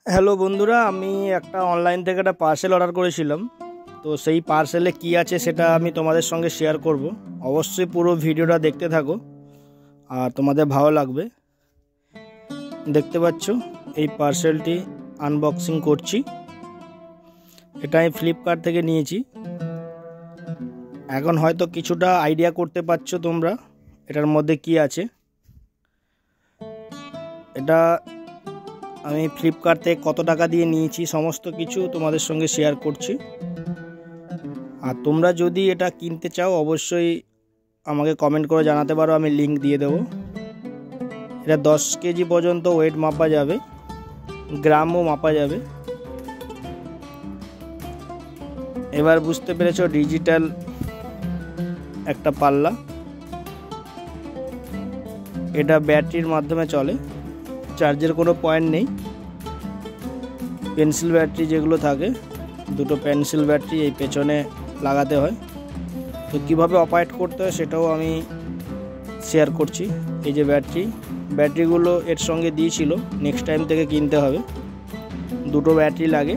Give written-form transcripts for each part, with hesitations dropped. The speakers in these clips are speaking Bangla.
হ্যালো বন্ধুরা, আমি একটা অনলাইন থেকে একটা পার্সেল অর্ডার করেছিলাম। তো সেই পার্সেলে কি আছে সেটা আমি তোমাদের সঙ্গে শেয়ার করব। অবশ্যই পুরো ভিডিওটা দেখতে থাকো আর তোমাদের ভালো লাগবে। দেখতে পাচ্ছ এই পার্সেলটি আনবক্সিং করছি। এটা আমি ফ্লিপকার্ট থেকে নিয়েছি। এখন হয়তো কিছুটা আইডিয়া করতে পারছো তোমরা এটার মধ্যে কি আছে। এটা আমি ফ্লিপকার্ট থেকে কত টাকা দিয়ে নিয়েছি সমস্ত কিছু তোমাদের সঙ্গে শেয়ার করছি। আর তোমরা যদি এটা কিনতে চাও অবশ্যই আমাকে কমেন্ট করে জানাতে পারো, আমি লিংক দিয়ে দেবো। এটা 10 কেজি পর্যন্ত ওয়েট মাপা যাবে, গ্রামও মাপা যাবে। এবার বুঝতে পেরেছো, ডিজিটাল একটা পাল্লা। এটা ব্যাটারির মাধ্যমে চলে, চার্জের কোনো পয়েন্ট নেই। পেন্সিল ব্যাটারি যেগুলো থাকে, দুটো পেন্সিল ব্যাটারি এই পেছনে লাগাতে হয়। তো কীভাবে অপারেট করতে হয় সেটাও আমি শেয়ার করছি। এই যে ব্যাটারিগুলো এর সঙ্গে দিয়েছিল, নেক্সট টাইম থেকে কিনতে হবে। দুটো ব্যাটারি লাগে।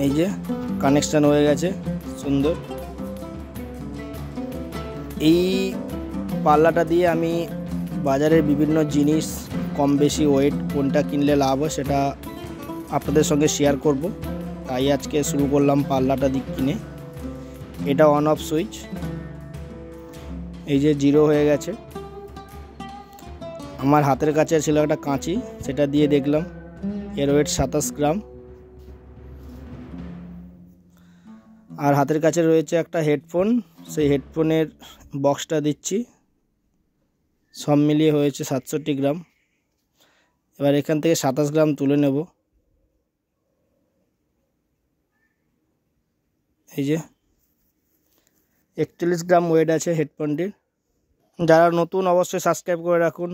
এই যে কানেকশান হয়ে গেছে, সুন্দর। এই পাল্লাটা দিয়ে আমি বাজারের বিভিন্ন জিনিস কম বেশি ওয়েট কোনটা কিনলে লাভ হয় সেটা আপনাদের সঙ্গে শেয়ার করব। তাই আজকে শুরু করলাম পাল্লাটা দিক কিনে। এটা অন অফ সুইচ। এই যে 0 হয়ে গেছে। আমার হাতের কাছে ছিল একটা কাঁচি, সেটা দিয়ে দেখলাম। এর ওয়েট 27 গ্রাম। আর হাতের কাছে রয়েছে একটা হেডফোন, সেই হেডফোনের বক্সটা দিচ্ছি। সব মিলিয়ে হয়েছে 67 গ্রাম। এবার এখান থেকে 27 গ্রাম তুলে নেব। এই যে 41 গ্রাম ওয়েট আছে হেডফোনটির। যারা নতুন অবশ্যই সাবস্ক্রাইব করে রাখুন।